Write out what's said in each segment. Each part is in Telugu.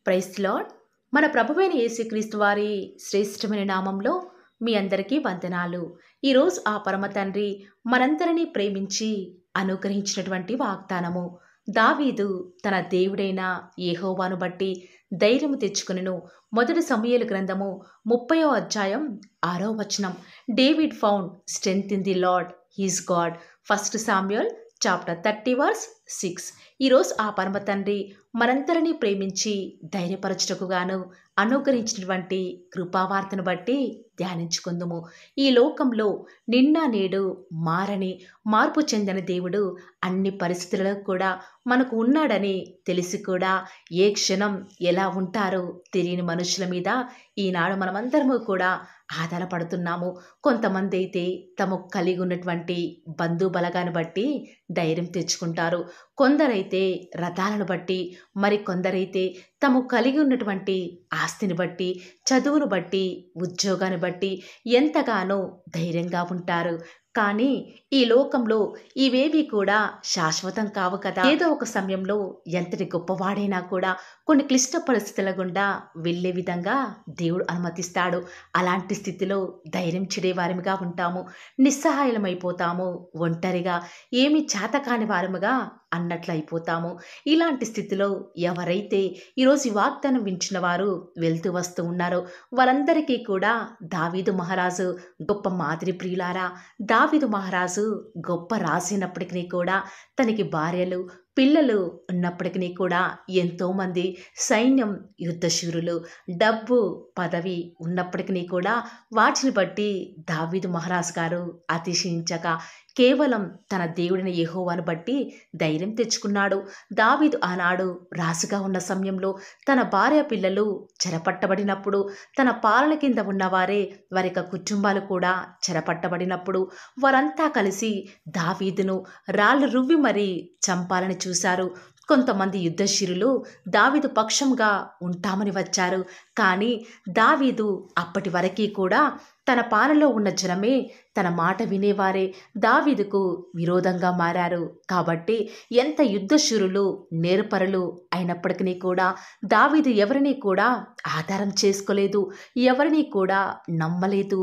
Praise lord. మన ప్రభువైన యేసుక్రీస్తు వారి శ్రేష్టమైన నామంలో మీ అందరికీ వందనాలు. ఈరోజు ఆ పరమ తండ్రి మనందరినీ ప్రేమించి అనుగ్రహించినటువంటి వాగ్దానము. దావీదు తన దేవుడైన యెహోవాను బట్టి ధైర్యము తెచ్చుకొనెను. మొదటి సమూయేలు గ్రంథము 30వ అధ్యాయం 6వ వచనం. David found strength in the Lord his God. First Samuel chapter 30 verse 6. ఈరోజు ఆ పరమ తండ్రి మనందరినీ ప్రేమించి ధైర్యపరచుటకు గాను అనుగ్రహించినటువంటి కృపావార్తను బట్టి ధ్యానించుకుందుము. ఈ లోకంలో నిన్న నేడు మారని మార్పు చెందిన దేవుడు అన్ని పరిస్థితులలో కూడా మనకు ఉన్నాడని తెలిసి కూడా ఏ క్షణం ఎలా ఉంటారో తెలియని మనుషుల మీద ఈనాడు మనమందరము కూడా ఆధారపడుతున్నాము. కొంతమంది అయితే తమకు కలిగి ఉన్నటువంటి బంధు బలగాన్ని బట్టి ధైర్యం తెచ్చుకుంటారు. కొందరైతే రథాలను బట్టి, మరి కొందరైతే తాము కలిగి ఉన్నటువంటి ఆస్తిని బట్టి, చదువును బట్టి, ఉద్యోగాన్ని బట్టి ఎంతగానో ధైర్యంగా ఉంటారు. కానీ ఈ లోకంలో ఇవేవి కూడా శాశ్వతం కావు కదా. ఏదో ఒక సమయంలో ఎంతటి గొప్పవాడైనా కూడా కొన్ని క్లిష్ట పరిస్థితుల గుండా వెళ్ళే విధంగా దేవుడు అనుమతిస్తాడు. అలాంటి స్థితిలో ధైర్యం చెడేవారిగా ఉంటాము, నిస్సహాయమైపోతాము, ఒంటరిగా ఏమి చేతకాని వారముగా అన్నట్లు అయిపోతాము. ఇలాంటి స్థితిలో ఎవరైతే ఈరోజు ఈ వాగ్దానం వించిన వారు వెళ్తూ వస్తూ ఉన్నారో వారందరికీ కూడా దావీదు మహారాజు గొప్ప మాదిరి ప్రియులారా. దావీదు మహారాజు గొప్ప రాసినప్పటికీ కూడా తనకి భార్యలు పిల్లలు ఉన్నప్పటికీ కూడా ఎంతోమంది సైన్యం, యుద్ధశూరులు, డబ్బు, పదవి ఉన్నప్పటికీ కూడా వాటిని బట్టి దావీదు మహారాజు గారు అతిశయించక కేవలం తన దేవుడిని యెహోవాను బట్టి ధైర్యం తెచ్చుకున్నాడు. దావీదు ఆనాడు రాజుగా ఉన్న సమయంలో తన భార్య పిల్లలు చెరపట్టబడినప్పుడు, తన పాలన కింద ఉన్నవారే వారి యొక్క కుటుంబాలు కూడా చెరపట్టబడినప్పుడు వారంతా కలిసి దావీదును రాళ్ళు రువ్వి మరీ చంపాలని చూశారు. కొంతమంది యుద్ధశీరులు దావీదు పక్షంగా ఉంటామని వచ్చారు. కానీ దావీదు అప్పటి వరకు కూడా తన పాలనలో ఉన్న జనమే తన మాట వినేవారే దావీదుకు విరోధంగా మారారు. కాబట్టి ఎంత యుద్ధశూరులు, నేర్పరులు అయినప్పటికీ కూడా దావీదు ఎవరిని కూడా ఆధారం చేసుకోలేదు, ఎవరిని కూడా నమ్మలేదు,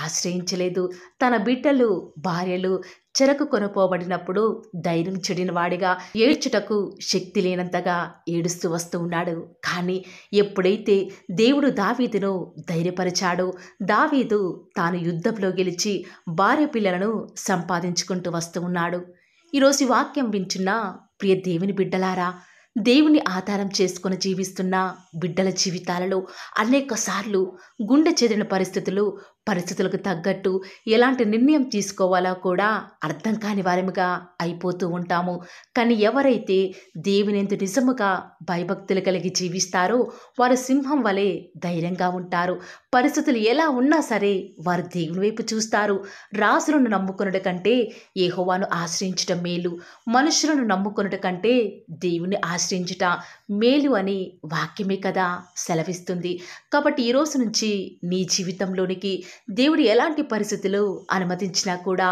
ఆశ్రయించలేదు. తన బిడ్డలు, భార్యలు చెరకు కొనుపోబడినప్పుడు ధైర్యం చెడిన వాడిగా ఏడ్చుటకు శక్తి లేనంతగా ఏడుస్తూ వస్తూ ఉన్నాడు. కానీ ఎప్పుడైతే దేవుడు దావీదును ధైర్యపరిచాడో దావీదు తాను యుద్ధంలో గెలిచి భార్య పిల్లలను సంపాదించుకుంటూ వస్తూ ఉన్నాడు. ఈరోజు ఈ వాక్యం వింటున్న ప్రియ దేవుని బిడ్డలారా, దేవుని ఆధారం చేసుకుని జీవిస్తున్న బిడ్డల జీవితాలలో అనేక సార్లు గుండె చెదిరిన పరిస్థితులకు తగ్గట్టు ఎలాంటి నిర్ణయం తీసుకోవాలో కూడా అర్థం కాని వారముగా అయిపోతూ ఉంటాము. కానీ ఎవరైతే దేవునియందు నిజముగా భయభక్తులు కలిగి జీవిస్తారో వారు సింహం వలె ధైర్యంగా ఉంటారు. పరిస్థితులు ఎలా ఉన్నా సరే వారు దేవుని వైపు చూస్తారు. రాజులను నమ్ముకొనుట కంటే యెహోవాను ఆశ్రయించటం మేలు, మనుషులను నమ్ముకొనుట కంటే దేవుని ఆశ్రయించుట మేలు అని వాక్యమే కదా సెలవిస్తుంది. కాబట్టి ఈ రోజు నుంచి నీ జీవితంలోనికి దేవుడు ఎలాంటి పరిస్థితులు అనుమతించినా కూడా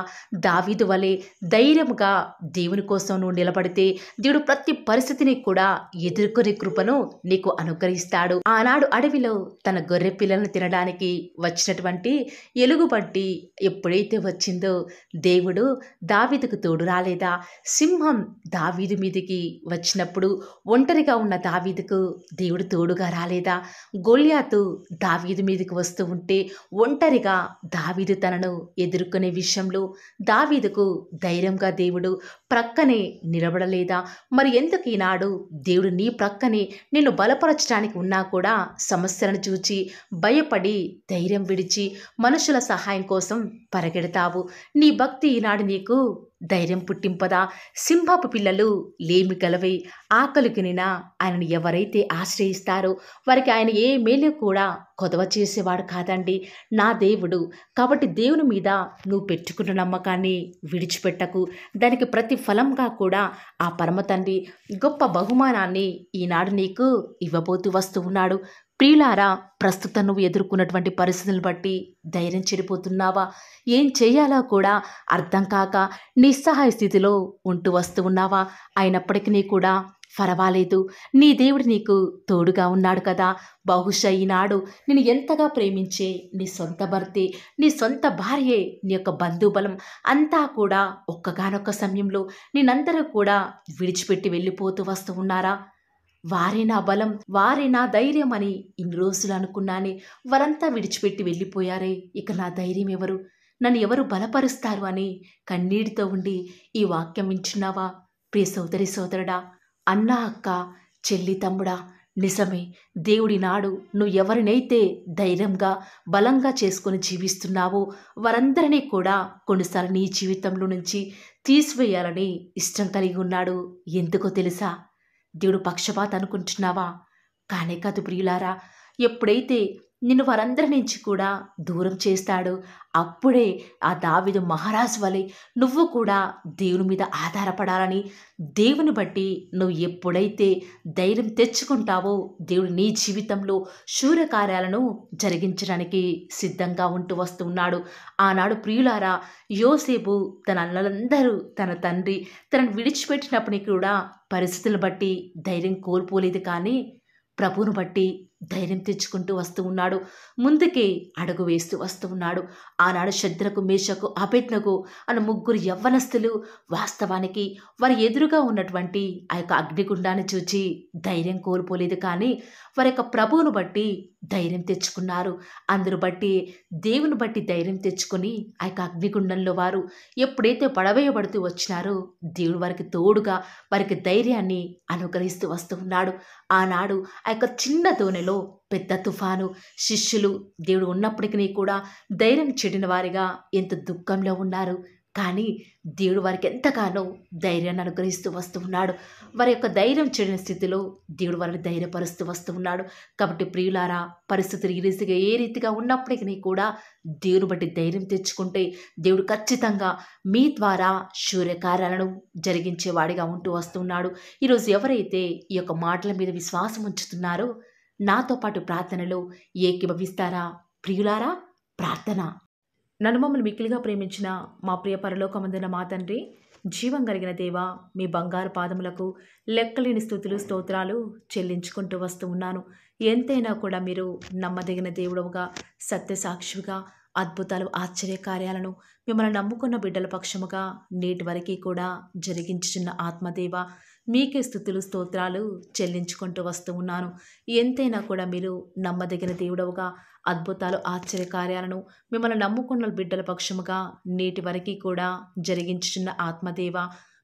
దావీదు వలె ధైర్యముగా దేవుని కోసం నువ్వు నిలబడితే దేవుడు ప్రతి పరిస్థితిని కూడా ఎదుర్కొనే కృపను నీకు అనుగ్రహిస్తాడు. ఆనాడు అడవిలో తన గొర్రె పిల్లలను తినడానికి వచ్చినటువంటి ఎలుగుబంటి ఎప్పుడైతే వచ్చిందో దేవుడు దావీదుకు తోడు రాలేదా? సింహం దావీదు మీదికి వచ్చినప్పుడు ఒంటరిగా ఉన్న దావీదుకు దేవుడు తోడుగా రాలేదా? గొల్యాతు దావీదు మీదకి వస్తూ ఉంటే ఒంటరిగా దావీదు తనను ఎదుర్కొనే విషయంలో దావీదుకు ధైర్యంగా దేవుడు ప్రక్కనే నిలబడలేదా? మరి ఎందుకు ఈనాడు దేవుడు నీ ప్రక్కనే నిన్ను బలపరచడానికి ఉన్నా కూడా సమస్యలను చూచి భయపడి ధైర్యం విడిచి మనుషుల సహాయం కోసం పరిగెడతావు? నీ భక్తి ఈనాడు నీకు ధైర్యం పుట్టింపదా? సింహపు పిల్లలు లేమి గలవై ఆకలికినినా ఆయనను ఎవరైతే ఆశ్రయిస్తారో వారికి ఆయన ఏ మేలు కూడా కొదవ చేసేవాడు కాదండి నా దేవుడు. కాబట్టి దేవుని మీద నువ్వు పెట్టుకున్న నమ్మకాన్ని విడిచిపెట్టకు. దానికి ప్రతిఫలంగా కూడా ఆ పరమ తండ్రి గొప్ప బహుమానాన్ని ఈనాడు నీకు ఇవ్వబోతూ వస్తూ ఉన్నాడు. ప్రియులారా, ప్రస్తుతం నువ్వు ఎదుర్కొన్నటువంటి పరిస్థితులను బట్టి ధైర్యం చెడిపోతున్నావా? ఏం చేయాలో కూడా అర్థం కాక నిస్సహాయ స్థితిలో ఉంటూ వస్తూ ఉన్నావా? అయినప్పటికీ కూడా పర్వాలేదు, నీ దేవుడు నీకు తోడుగా ఉన్నాడు కదా. బహుశా ఈనాడు నేను ఎంతగా ప్రేమించే నీ సొంత భర్తే, నీ సొంత భార్యే, నీ యొక్క బంధుబలం అంతా కూడా ఒక్కగానొక్క సమయంలో నేనందరూ కూడా విడిచిపెట్టి వెళ్ళిపోతూ వస్తూ ఉన్నారా? వారే నా బలం, వారే నా ధైర్యం అని ఇన్ని రోజులు అనుకున్నానే, వారంతా విడిచిపెట్టి వెళ్ళిపోయారే, ఇక నా ధైర్యం ఎవరు, నన్ను ఎవరు బలపరుస్తారు అని కన్నీటితో ఉండి ఈ వాక్యం వింటున్నావా? ప్రియ సోదరి సోదరుడా, అన్నా అక్క, చెల్లి తమ్ముడా, నిజమే. దేవుడి నాడు నువ్వు ఎవరినైతే ధైర్యంగా బలంగా చేసుకొని జీవిస్తున్నావో వారందరినీ కూడా కొన్నిసార్లు నీ జీవితంలో నుంచి తీసివేయాలని ఇష్టం కలిగి ఉన్నాడు. ఎందుకో తెలుసా? దేవుడు పక్షపాత అనుకుంటున్నావా? కానే కాదు ప్రియులారా. ఎప్పుడైతే నిన్ను వారందరి నుంచి కూడా దూరం చేస్తాడో అప్పుడే ఆ దావీదు మహారాజు వలె నువ్వు కూడా దేవుని మీద ఆధారపడాలని, దేవుని బట్టి నువ్వు ఎప్పుడైతే ధైర్యం తెచ్చుకుంటావో దేవుడు నీ జీవితంలో శూరకార్యాలను జరిగించడానికి సిద్ధంగా ఉంటూ వస్తున్నాడు. ఆనాడు ప్రియులారా, యోసేపు తన అన్నలందరూ, తన తండ్రి తనను విడిచిపెట్టినప్పటికీ కూడా పరిస్థితులను బట్టి ధైర్యం కోల్పోలేదు, కానీ ప్రభువును బట్టి ధైర్యం తెచ్చుకుంటూ వస్తూ ఉన్నాడు. ముందుకే అడుగు వేస్తూ వస్తూ ఉన్నాడు. ఆనాడు శద్రకు, మేషకు, అబేద్నెగో అన్న ముగ్గురు యవ్వనస్తులు వాస్తవానికి వారి ఎదురుగా ఉన్నటువంటి ఆ యొక్క అగ్నిగుండాన్ని చూచి ధైర్యం కోల్పోలేదు, కానీ వారి యొక్క ప్రభువును బట్టి ధైర్యం తెచ్చుకున్నారు. అందరూ బట్టి దేవుని బట్టి ధైర్యం తెచ్చుకొని ఆ యొక్క అగ్నిగుండంలో వారు ఎప్పుడైతే పడవేయబడుతూ వచ్చినారో దేవుడు వారికి తోడుగా వారికి ధైర్యాన్ని అనుగ్రహిస్తూ వస్తూ ఉన్నాడు. ఆనాడు ఆ యొక్క చిన్న దోణిలో పెద్ద తుఫాను, శిష్యులు దేవుడు ఉన్నప్పటికీ కూడా ధైర్యం చెడిన వారిగా ఎంత దుఃఖంలో ఉన్నారు, కానీ దేవుడు వారికి ఎంతగానో ధైర్యాన్ని అనుగ్రహిస్తూ వస్తూ ఉన్నాడు. వారి యొక్క ధైర్యం చెడిన స్థితిలో దేవుడు వారిని ధైర్యపరుస్తూ వస్తూ ఉన్నాడు. కాబట్టి ప్రియులారా, పరిస్థితులు ఏ రీతిగా ఉన్నప్పటికీ కూడా దేవుని బట్టి ధైర్యం తెచ్చుకుంటే దేవుడు ఖచ్చితంగా మీ ద్వారా శూర్యకార్యాలను జరిగించేవాడిగా ఉంటూ వస్తున్నాడు. ఈరోజు ఎవరైతే ఈ యొక్క మాటల మీద విశ్వాసం ఉంచుతున్నారో నాతో పాటు ప్రార్థనలో ఏకీభవిస్తారా? ప్రియులారా, ప్రార్థన. నన్ను మమ్మల్ని మిక్కిలిగా ప్రేమించిన మా ప్రియ పరలోకమందున మా తండ్రి, జీవం కలిగిన దేవా, మీ బంగారు పాదములకు లెక్కలేని స్తుతులు స్తోత్రాలు చెల్లించుకుంటూ వస్తూ ఉన్నాను. ఎంతైనా కూడా మీరు నమ్మదగిన దేవుడవుగా, సత్యసాక్షిగా, అద్భుతాలు, ఆశ్చర్యకార్యాలను మిమ్మల్ని నమ్ముకున్న బిడ్డల పక్షముగా నేటి వరకు కూడా జరిగించుచున్న ఆత్మదేవ, మీకే స్తుతులు స్తోత్రాలు చెల్లించుకుంటూ వస్తూ ఉన్నాను. ఎంతైనా కూడా మీరు నమ్మదగిన దేవుడవుగా, అద్భుతాలు, ఆశ్చర్యకార్యాలను మిమ్మల్ని నమ్ముకున్న బిడ్డల పక్షముగా నేటి వరకు కూడా జరిగించుచున్న ఆత్మదేవ,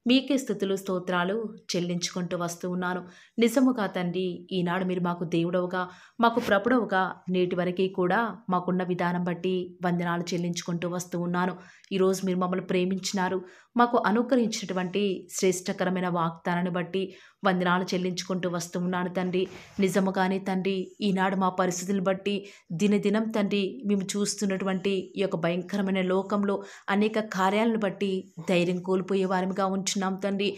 మీకే స్తుతులు స్తోత్రాలు చెల్లించుకుంటూ వస్తూ ఉన్నాను. నిజముగా తండ్రి, ఈనాడు మీరు మాకు దేవుడవుగా, మాకు ప్రభుడవుగా నేటి వరకు కూడా మాకున్న విధానం బట్టి వందనాలు చెల్లించుకుంటూ వస్తూ ఉన్నాను. ఈరోజు మీరు మమ్మల్ని ప్రేమించినారు, మాకు అనుగ్రహించినటువంటి శ్రేష్టకరమైన వాగ్దానాన్ని బట్టి వందనాలు చెల్లించుకుంటూ వస్తూ ఉన్నాను తండ్రి. నిజముగానే తండ్రి, ఈనాడు మా పరిస్థితులను బట్టి దినదినం తండ్రి మేము చూస్తున్నటువంటి ఈ యొక్క భయంకరమైన లోకంలో అనేక కార్యాలను బట్టి ధైర్యం కోల్పోయే వారిగా ఉంచున్నాం తండ్రి.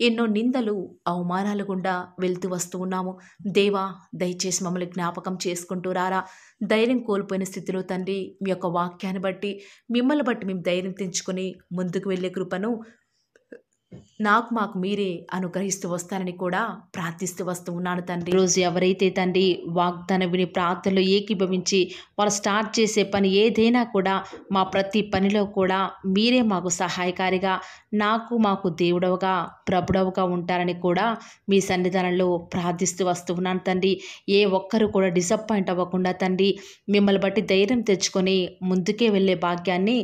ఎన్నో నిందలు, అవమానాలు గుండా వెళ్తూ వస్తూ ఉన్నాము. దేవా, దయచేసి మమ్మల్ని జ్ఞాపకం చేసుకుంటూ రారా. ధైర్యం కోల్పోయిన స్థితిలో తండ్రి మీ యొక్క వాక్యాన్ని బట్టి, మిమ్మల్ని బట్టి మేము ధైర్యం తెంచుకొని ముందుకు వెళ్ళే కృపను మాకు మీరే అనుగ్రహిస్తూ వస్తారని కూడా ప్రార్థిస్తూ వస్తూ ఉన్నాను తండ్రి. ఈరోజు ఎవరైతే తండ్రి వాగ్దానం విని ప్రార్థనలో ఏకీభవించి వాళ్ళు స్టార్ట్ చేసే పని ఏదైనా కూడా మా ప్రతి పనిలో కూడా మీరే మాకు సహాయకారిగా, మాకు దేవుడవుగా, ప్రభుడవుగా ఉంటారని కూడా మీ సన్నిధానంలో ప్రార్థిస్తూ వస్తూ ఉన్నాను తండ్రి. ఏ ఒక్కరు కూడా డిసప్పాయింట్ అవ్వకుండా తండ్రి మిమ్మల్ని బట్టి ధైర్యం తెచ్చుకొని ముందుకే వెళ్ళే భాగ్యాన్ని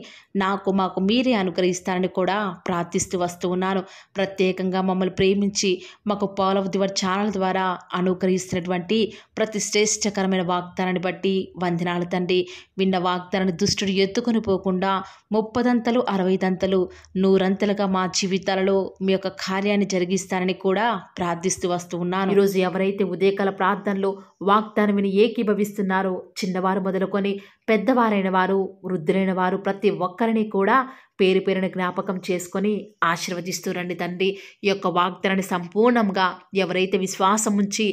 మాకు మీరే అనుగ్రహిస్తారని కూడా ప్రార్థిస్తూ వస్తూ ఉన్నాను. ప్రత్యేకంగా మమ్మల్ని ప్రేమించి మాకు Paul of the word channel ద్వారా అనుగ్రహిస్తున్నటువంటి ప్రతి శ్రేష్టకరమైన వాగ్దానాన్ని బట్టి వందనాలు తండ్రి. విన్న వాగ్దానాన్ని దుష్టుడు ఎత్తుకొని పోకుండా 30 60 100 మా జీవితాలలో మీ యొక్క కార్యాన్ని జరిగిస్తారని కూడా ప్రార్థిస్తూ వస్తూ ఉన్నాను. ఈరోజు ఎవరైతే ఉదయకాల ప్రార్థనలో వాగ్దానం విని ఏకీభవిస్తున్నారో చిన్నవారు మొదలుకొని పెద్దవారైన వారు, వృద్ధులైన వారు ప్రతి ఒక్కరిని కూడా పేరు పేరున జ్ఞాపకం చేసుకొని ఆశీర్వదిస్తూ రండి తండ్రి. ఈ యొక్క వాగ్దానాన్ని సంపూర్ణంగా ఎవరైతే విశ్వాసం ఉంచి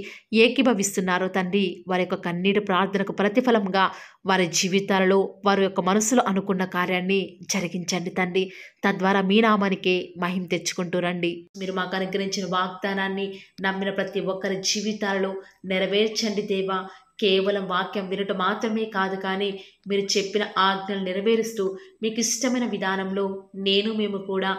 ఏకీభవిస్తున్నారో తండ్రి, వారి యొక్క కన్నీటి ప్రార్థనకు ప్రతిఫలంగా వారి జీవితాలలో వారి యొక్క మనసులో అనుకున్న కార్యాన్ని జరిగించండి తండ్రి. తద్వారా మీ నామానికే మహిమ తెచ్చుకుంటూ రండి. మీరు మాకు అనుగ్రహించిన వాగ్దానాన్ని నమ్మిన ప్రతి ఒక్కరి జీవితాలలో నెరవేర్చండి దేవా. కేవలం వాక్యం వినటం మాత్రమే కాదు, కానీ మీరు చెప్పిన ఆజ్ఞలు నెరవేరుస్తూ మీకు ఇష్టమైన విధానంలో మేము కూడా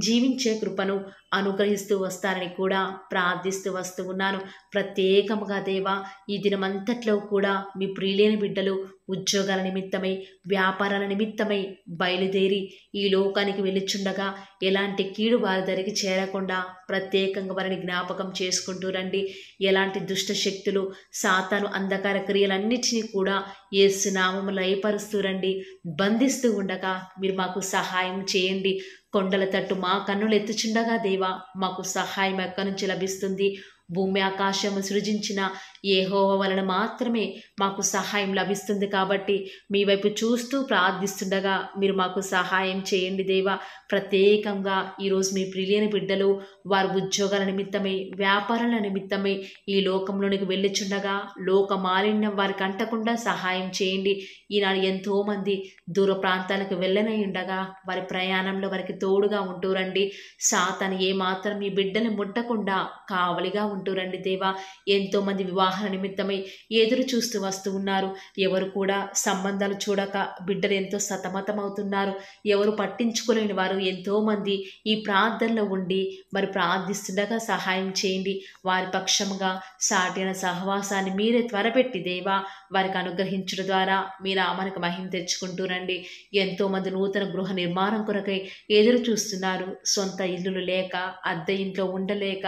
జీవించే కృపను అనుగ్రహిస్తూ వస్తారని కూడా ప్రార్థిస్తూ వస్తూ ఉన్నాను. ప్రత్యేకముగా దేవా, ఈ దినమంతట్లో కూడా మీ ప్రియులైన బిడ్డలు ఉద్యోగాల నిమిత్తమై, వ్యాపారాల నిమిత్తమై బయలుదేరి ఈ లోకానికి వెళ్ళుచుండగా ఎలాంటి కీడు వారి దరికి చేరకుండా ప్రత్యేకంగా వారిని జ్ఞాపకం చేసుకుంటూ రండి. ఎలాంటి దుష్ట శక్తులు, సాతాను అంధకార క్రియలన్నిటినీ కూడా యేసు నామములో లయపరుస్తూ రండి. బంధిస్తూ ఉండగా మీరు మాకు సహాయం చేయండి. కొండల తట్టు మా కన్నులు ఎత్తుచుండగా దేవా, మాకు సహాయం ఎక్కడి నుంచి లభిస్తుంది? భూమి ఆకాశము సృజించిన యెహోవా వలన మాత్రమే మాకు సహాయం లభిస్తుంది. కాబట్టి మీ వైపు చూస్తూ ప్రార్థిస్తుండగా మీరు మాకు సహాయం చేయండి దేవా. ప్రత్యేకంగా ఈరోజు మీ ప్రియులైన బిడ్డలు వారి ఉద్యోగాల నిమిత్తమై, వ్యాపారాల నిమిత్తమై ఈ లోకంలోనికి వెళ్ళుచుండగా లోక మాలిన్యం వారికి అంటకుండా సహాయం చేయండి. ఈనాడు ఎంతోమంది దూర ప్రాంతాలకు వెళ్ళనై ఉండగా వారి ప్రయాణంలో వారికి తోడుగా ఉంటూ రండి. సాతాను ఏమాత్రం మీ బిడ్డని ముట్టకుండా కావలిగా ఉంటూ రండి దేవా. ఎంతోమంది వివాహాల నిమిత్తమై ఎదురు చూస్తూ వస్తూ ఉన్నారు. ఎవరు కూడా సంబంధాలు చూడక బిడ్డలు ఎంతో సతమతం అవుతున్నారు. ఎవరు పట్టించుకోలేని వారు ఎంతోమంది ఈ ప్రార్థనలో ఉండి మరి ప్రార్థిస్తుండగా సహాయం చేయండి. వారి పక్షముగా సాటిన సహవాసాన్ని మీరే త్వరపెట్టి దేవా వారికి అనుగ్రహించడం ద్వారా మీ నామానికి మహిమ తెచ్చుకుంటూ రండి. ఎంతోమంది నూతన గృహ నిర్మాణం కొరకై ఎదురు చూస్తున్నారు. సొంత ఇల్లులు లేక, అద్దె ఇంట్లో ఉండలేక,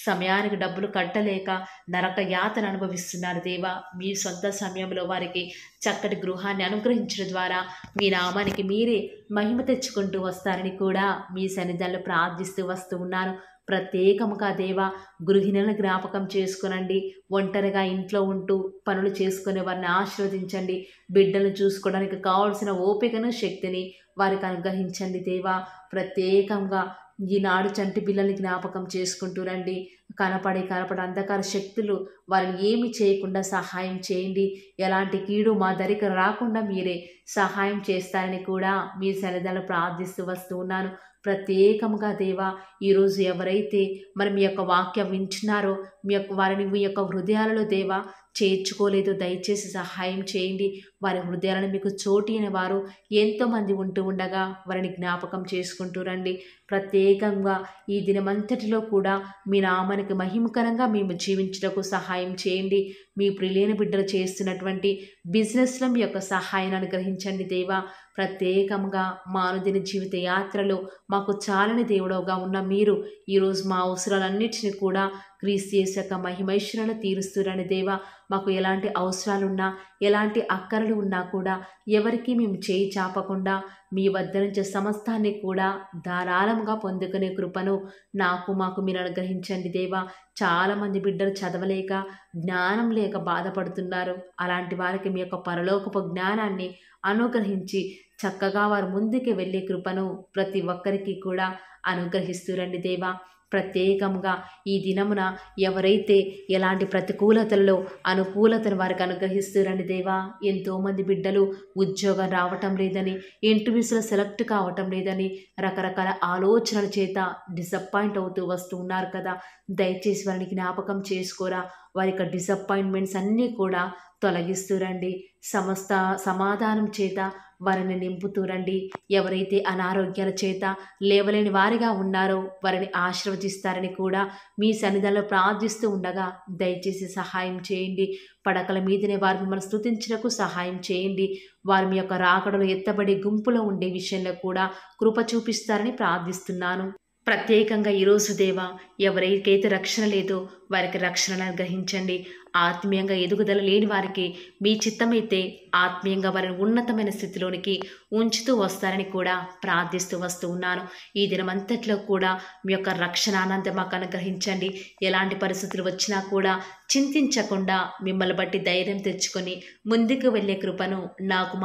సమయానికి డబ్బులు కట్టలేక నరక యాతన అనుభవిస్తున్నారు దేవా. మీ సొంత సమయంలో వారికి చక్కటి గృహాన్ని అనుగ్రహించడం ద్వారా మీ నామానికి మీరే మహిమ తెచ్చుకుంటూ వస్తారని కూడా మీ సన్నిధానంలో ప్రార్థిస్తూ వస్తూ ఉన్నాను. ప్రత్యేకముగా దేవా, గృహిణులను జ్ఞాపకం చేసుకునండి. ఒంటరిగా ఇంట్లో ఉంటూ పనులు చేసుకునే వారిని ఆశీర్వదించండి. బిడ్డలను చూసుకోవడానికి కావాల్సిన ఓపికను, శక్తిని వారికి అనుగ్రహించండి దేవా. ప్రత్యేకంగా ఈనాడు చంటి పిల్లల్ని జ్ఞాపకం చేసుకుంటూ రండి. కనపడి అంధకార శక్తులు వారిని ఏమి చేయకుండా సహాయం చేయండి. ఎలాంటి కీడు మా దరికి రాకుండా మీరే సహాయం చేస్తారని కూడా మీ సన్నిధానంలో ప్రార్థిస్తూ వస్తూ ఉన్నాను. ప్రత్యేకముగా దేవా, ఈరోజు ఎవరైతే మరి మీ యొక్క వాక్యం వింటున్నారో వారిని మీ యొక్క హృదయాలలో దేవా చేర్చుకోలేదు, దయచేసి సహాయం చేయండి. వారి హృదయాలను మీకు చోటి అయిన వారు ఎంతోమంది ఉంటూ ఉండగా వారిని జ్ఞాపకం చేసుకుంటూ రండి. ప్రత్యేకంగా ఈ దినమంతటిలో కూడా మీ నామానికి మహిమకరంగా మేము జీవించుటకు సహాయం చేయండి. మీ ప్రియులైన బిడ్డలు చేస్తున్నటువంటి బిజినెస్లో మీ యొక్క సహాయాన్ని అనుగ్రహించండి దేవా. ప్రత్యేకంగా మా అనుదిన జీవిత యాత్రలో మాకు చాలని దేవుడవుగా ఉన్న మీరు ఈరోజు మా అవసరాలన్నిటిని కూడా క్రీస్తు యేసు యొక్క మహిమైశ్వరాలు తీరుస్తురని దేవా. మాకు ఎలాంటి అవసరాలున్నా, ఎలాంటి అక్కరలు ఉన్నా కూడా ఎవరికి మేము చేయి చాపకుండా మీ వద్ద నుంచి సమస్తాన్ని కూడా ధారాళంగా పొందుకునే కృపను మాకు మీరు అనుగ్రహించండి దేవా. చాలామంది బిడ్డలు చదవలేక, జ్ఞానం లేక బాధపడుతున్నారు. అలాంటి వారికి మీ యొక్క పరలోకపు జ్ఞానాన్ని అనుగ్రహించి చక్కగా వారు ముందుకు వెళ్ళే కృపను ప్రతి ఒక్కరికి కూడా అనుగ్రహిస్తూ రండి దేవా. ప్రత్యేకంగా ఈ దినమున ఎవరైతే ఎలాంటి ప్రతికూలతల్లో అనుకూలతను వారికి అనుగ్రహిస్తూ రండి దేవా. ఎంతోమంది బిడ్డలు ఉద్యోగం రావటం లేదని, ఇంటర్వ్యూస్లో సెలెక్ట్ కావటం లేదని రకరకాల ఆలోచనల చేత డిసప్పాయింట్ అవుతూ వస్తూ ఉన్నారు కదా. దయచేసి వారిని జ్ఞాపకం చేసుకోరా. వారి యొక్క డిసప్పాయింట్మెంట్స్ అన్నీ కూడా తొలగిస్తూ రండి. సమస్త సమాధానం చేత వారిని నింపుతూ రండి. ఎవరైతే అనారోగ్యాల చేత లేవలేని వారిగా ఉన్నారో వారిని ఆశీర్వదిస్తారని కూడా మీ సన్నిధానంలో ప్రార్థిస్తూ ఉండగా దయచేసి సహాయం చేయండి. పడకల మీదనే వారు మిమ్మల్ని స్తుతించుటకు సహాయం చేయండి. వారు మీ యొక్క రాకడలో ఎత్తబడి గుంపులో ఉండే విషయంలో కూడా కృప చూపిస్తారని ప్రార్థిస్తున్నాను. ప్రత్యేకంగా ఈరోజు దేవా, ఎవరికైతే రక్షణ లేదో వారికి రక్షణను అనుగ్రహించండి. ఆత్మీయంగా ఎదుగుదల లేని వారికి మీ చిత్తమైతే ఆత్మీయంగా వారిని ఉన్నతమైన స్థితిలోనికి ఉంచుతూ వస్తారని కూడా ప్రార్థిస్తూ వస్తూ ఉన్నాను. ఈ దినమంతట్లో కూడా మీ యొక్క రక్షణ ఆనందం మాకు అనుగ్రహించండి. ఎలాంటి పరిస్థితులు వచ్చినా కూడా చింతించకుండా మిమ్మల్ని బట్టి ధైర్యం తెచ్చుకొని ముందుకు వెళ్ళే కృపను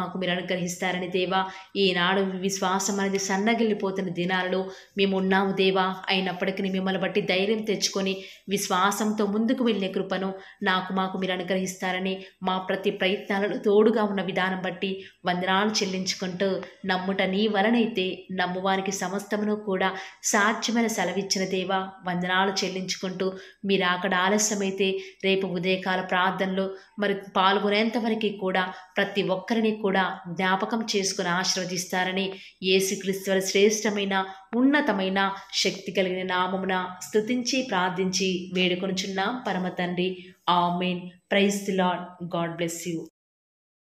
మాకు మీరు అనుగ్రహిస్తారని దేవా, ఈనాడు విశ్వాసం అనేది సన్నగిల్లిపోతున్న దినాలలో మేము ఉన్నాము దేవా. అయినప్పటికీ మిమ్మల్ని బట్టి ధైర్యం తెచ్చుకొని విశ్వాసంతో ముందుకు వెళ్ళే కృపను మాకు మీరు అనుగ్రహిస్తారని మా ప్రతి ప్రయత్నాలను తోడుగా ఉన్న విధానం బట్టి వందనాలు చెల్లించుకుంటూ, నమ్ముట నీ వలనైతే నమ్మువానికి సమస్తమును కూడా సాధ్యమైన సెలవిచ్చిన దేవా వందనాలు చెల్లించుకుంటూ, మీరు అక్కడ ఆలస్యమైతే రేపు ఉదయకాల ప్రార్థనలో మరి పాల్గొనేంతవరకు కూడా ప్రతి ఒక్కరిని కూడా జ్ఞాపకం చేసుకుని ఆశీర్వదిస్తారని యేసుక్రీస్తు వారి శ్రేష్టమైన ఉన్నతమైన శక్తి కలిగిన నామమున స్తుతించి ప్రార్థించి వేడుకొనుచున్నాం పరమ తండ్రి. Amen. Praise the Lord. God bless you.